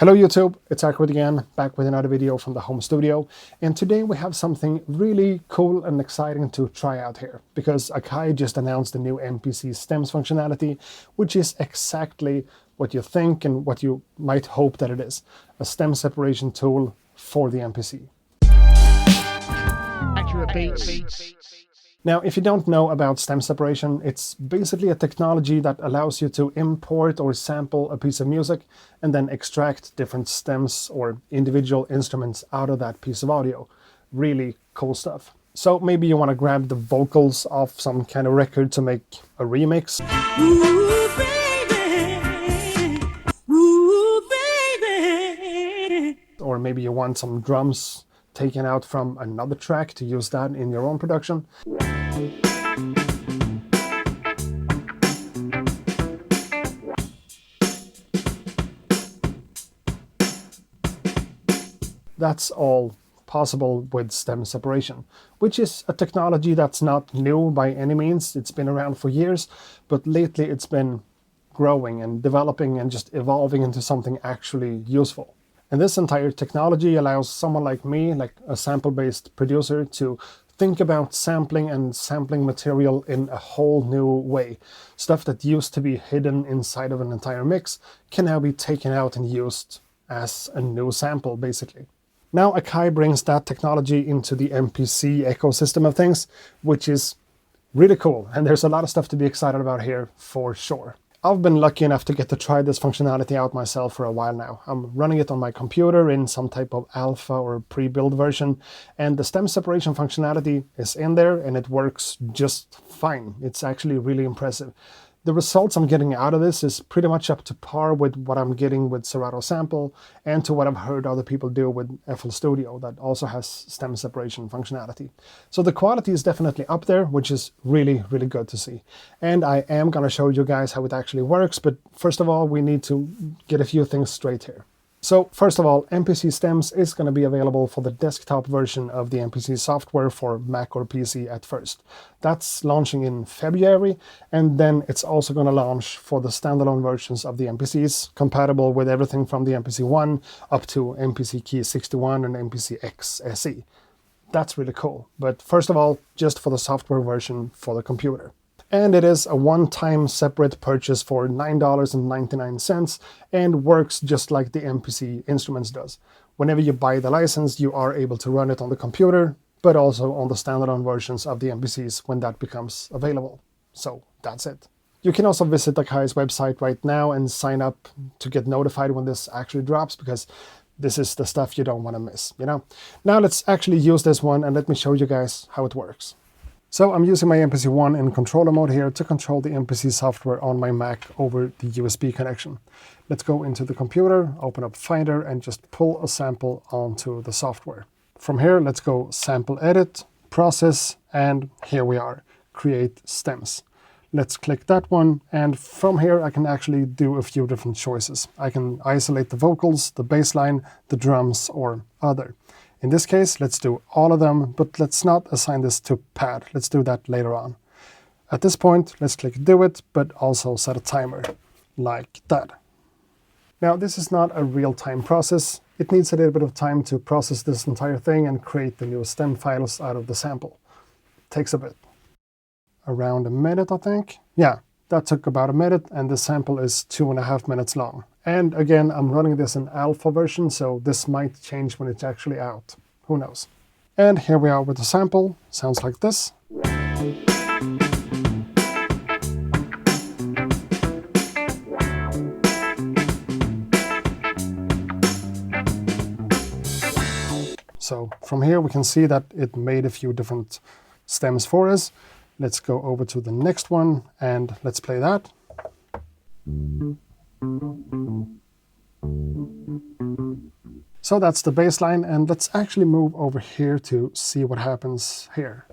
Hello YouTube, it's Akai again, back with another video from the home studio. And today we have something really cool and exciting to try out here, because Akai just announced the new MPC Stems functionality, which is exactly what you think and what you might hope that it is. A stem separation tool for the MPC. Accurate beats. Now, if you don't know about stem separation, it's basically a technology that allows you to import or sample a piece of music and then extract different stems or individual instruments out of that piece of audio. Really cool stuff. So maybe you want to grab the vocals of some kind of record to make a remix. Ooh, baby. Ooh, baby. Or maybe you want some drums taken out from another track to use that in your own production. That's all possible with stem separation, which is a technology that's not new by any means. It's been around for years, but lately it's been growing and developing and just evolving into something actually useful. And this entire technology allows someone like me, like a sample-based producer, to think about sampling and sampling material in a whole new way. Stuff that used to be hidden inside of an entire mix can now be taken out and used as a new sample, basically. Now Akai brings that technology into the MPC ecosystem of things, which is really cool. And there's a lot of stuff to be excited about here for sure. I've been lucky enough to get to try this functionality out myself for a while now. I'm running it on my computer in some type of alpha or pre-built version, and the stem separation functionality is in there and it works just fine. It's actually really impressive. The results I'm getting out of this is pretty much up to par with what I'm getting with Serato Sample and to what I've heard other people do with FL Studio that also has stem separation functionality. So the quality is definitely up there, which is really, really good to see. And I am going to show you guys how it actually works, but first of all, we need to get a few things straight here. So first of all, MPC Stems is going to be available for the desktop version of the MPC software for Mac or PC at first. That's launching in February, and then it's also going to launch for the standalone versions of the MPCs, compatible with everything from the MPC 1 up to MPC Key 61 and MPC X SE. That's really cool. But first of all, just for the software version for the computer. And it is a one-time separate purchase for $9.99 and works just like the MPC Instruments does. Whenever you buy the license, you are able to run it on the computer, but also on the standalone versions of the MPCs when that becomes available. So that's it. You can also visit Akai's website right now and sign up to get notified when this actually drops, because this is the stuff you don't want to miss, you know? Now let's actually use this one and let me show you guys how it works. So I'm using my MPC 1 in controller mode here to control the MPC software on my Mac over the USB connection. Let's go into the computer, open up Finder, and just pull a sample onto the software. From here, let's go Sample Edit, Process, and here we are, Create Stems. Let's click that one, and from here I can actually do a few different choices. I can isolate the vocals, the bass line, the drums, or other. In this case, let's do all of them, but let's not assign this to pad. Let's do that later on. At this point, let's click Do It, but also set a timer, like that. Now, this is not a real-time process. It needs a little bit of time to process this entire thing and create the new stem files out of the sample. It takes a bit. Around a minute, I think. Yeah, that took about a minute, and the sample is 2.5 minutes long. And again, I'm running this in alpha version, so this might change when it's actually out. Who knows? And here we are with the sample. Sounds like this. So from here we can see that it made a few different stems for us. Let's go over to the next one and let's play that. So that's the bass line, and let's actually move over here to see what happens here.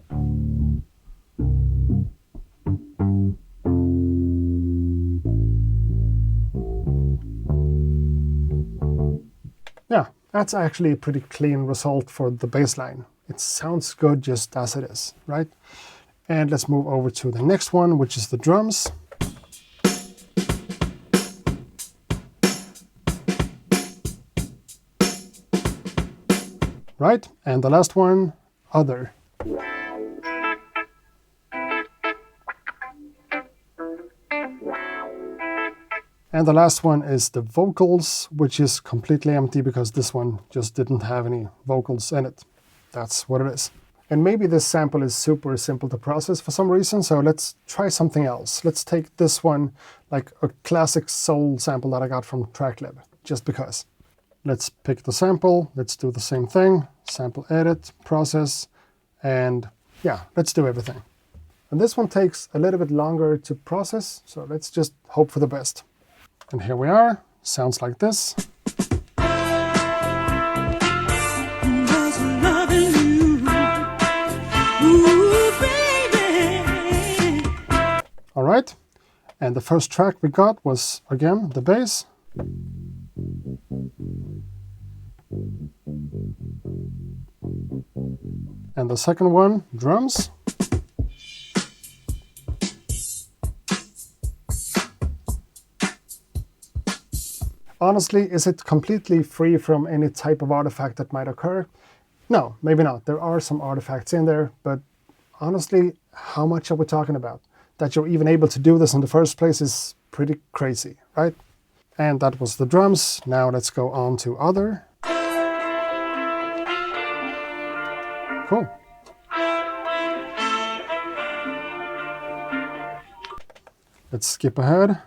Yeah, that's actually a pretty clean result for the bass line. It sounds good just as it is, right? And let's move over to the next one, which is the drums. right? And the last one, other. And the last one is the vocals, which is completely empty because this one just didn't have any vocals in it. That's what it is. And maybe this sample is super simple to process for some reason, so let's try something else. Let's take this one, like a classic soul sample that I got from TrackLib, just because. Let's pick the sample, let's do the same thing, sample edit, process, and yeah, let's do everything. And this one takes a little bit longer to process, so let's just hope for the best. And here we are, sounds like this. All right, and the first track we got was, again, the bass. And the second one, drums. Honestly, is it completely free from any type of artifact that might occur? No, maybe not. There are some artifacts in there, but honestly, how much are we talking about? That you're even able to do this in the first place is pretty crazy, right? And that was the drums. Now let's go on to other. Cool. Let's skip ahead.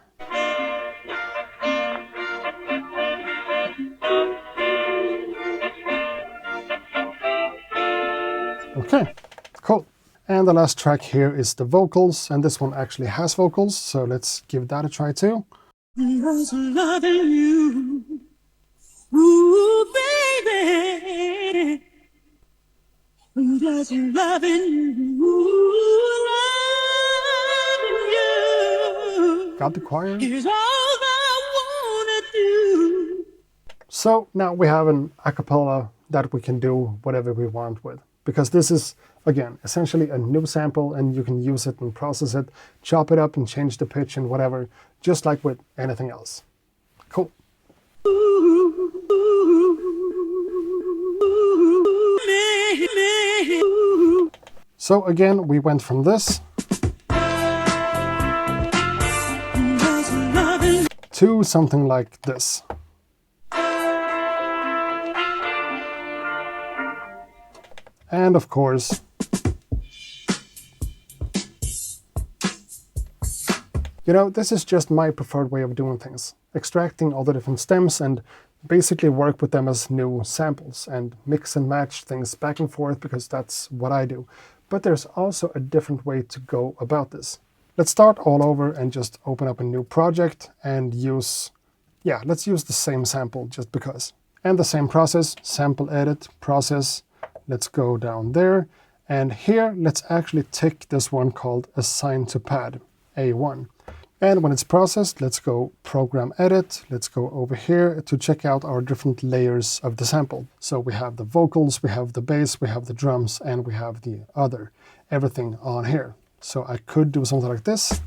Okay, cool. And the last track here is the vocals, and this one actually has vocals, so let's give that a try too. Loving you, ooh, baby. Just loving you, ooh, loving you. Got the choir. Is all I wanna do. So now we have an a cappella that we can do whatever we want with. Because this is, again, essentially a new sample, and you can use it and process it, chop it up and change the pitch and whatever, just like with anything else. Cool. So again, we went from this to something like this. And of course, you know, this is just my preferred way of doing things. Extracting all the different stems and basically work with them as new samples and mix and match things back and forth, because that's what I do. But there's also a different way to go about this. Let's start all over and just open up a new project and use, yeah, let's use the same sample just because. And the same process, sample edit, process. Let's go down there, and here let's actually tick this one called assign to pad, A1. And when it's processed, let's go program edit. Let's go over here to check out our different layers of the sample. So we have the vocals, we have the bass, we have the drums, and we have the other, everything on here. So I could do something like this.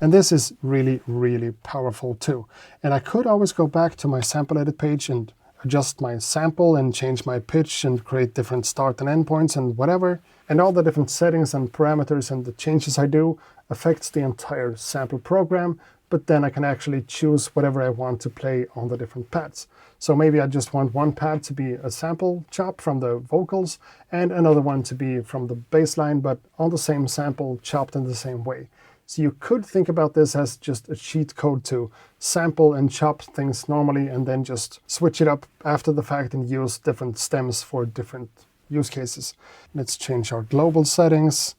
And this is really, really powerful too. And I could always go back to my sample edit page and adjust my sample and change my pitch and create different start and end points and whatever. And all the different settings and parameters and the changes I do affects the entire sample program. But then I can actually choose whatever I want to play on the different pads. So maybe I just want one pad to be a sample chop from the vocals and another one to be from the bass line, but on the same sample chopped in the same way. So you could think about this as just a cheat code to sample and chop things normally and then just switch it up after the fact and use different stems for different use cases. Let's change our global settings.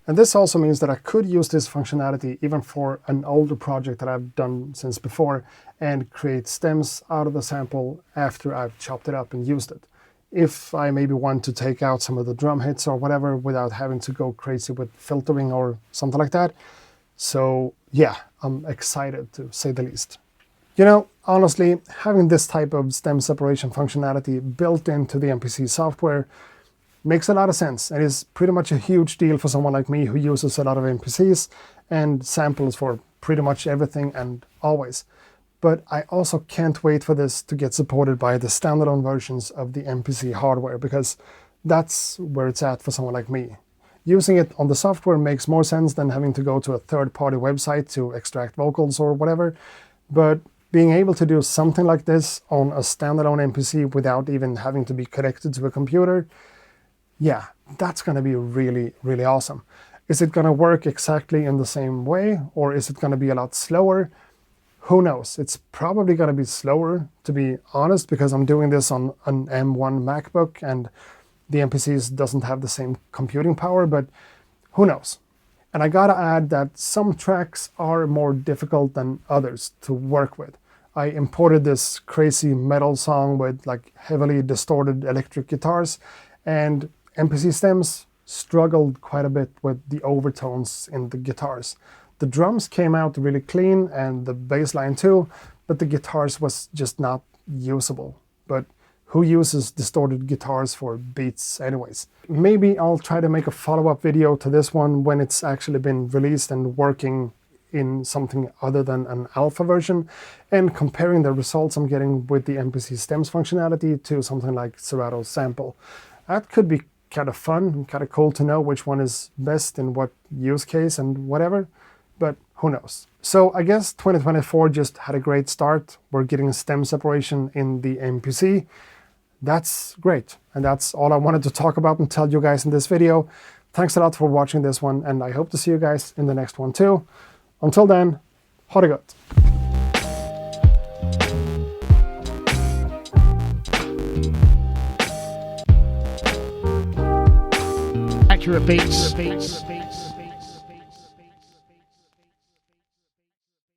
And this also means that I could use this functionality even for an older project that I've done since before and create stems out of the sample after I've chopped it up and used it. if I maybe want to take out some of the drum hits or whatever without having to go crazy with filtering or something like that. So yeah, I'm excited to say the least. You know, honestly, having this type of stem separation functionality built into the MPC software makes a lot of sense and is pretty much a huge deal for someone like me who uses a lot of MPCs and samples for pretty much everything and always. But I also can't wait for this to get supported by the standalone versions of the MPC hardware, because that's where it's at for someone like me. Using it on the software makes more sense than having to go to a third-party website to extract vocals or whatever, but being able to do something like this on a standalone MPC without even having to be connected to a computer, yeah, that's going to be really, really awesome. Is it going to work exactly in the same way, or is it going to be a lot slower? Who knows? It's probably going to be slower, to be honest, because I'm doing this on an M1 MacBook and the MPCs doesn't have the same computing power, but who knows? And I gotta add that some tracks are more difficult than others to work with. I imported this crazy metal song with like heavily distorted electric guitars, and MPC Stems struggled quite a bit with the overtones in the guitars. The drums came out really clean and the bass line too, but the guitars was just not usable. But who uses distorted guitars for beats anyways? Maybe I'll try to make a follow-up video to this one when it's actually been released and working in something other than an alpha version, and comparing the results I'm getting with the MPC Stems functionality to something like Serato's sample. That could be kind of fun and kind of cool to know which one is best in what use case and whatever, but who knows. So I guess 2024 just had a great start. We're getting stem separation in the MPC. That's great, and that's all I wanted to talk about and tell you guys in this video. Thanks a lot for watching this one, and I hope to see you guys in the next one too. Until then, ha det gott! Accurate beats.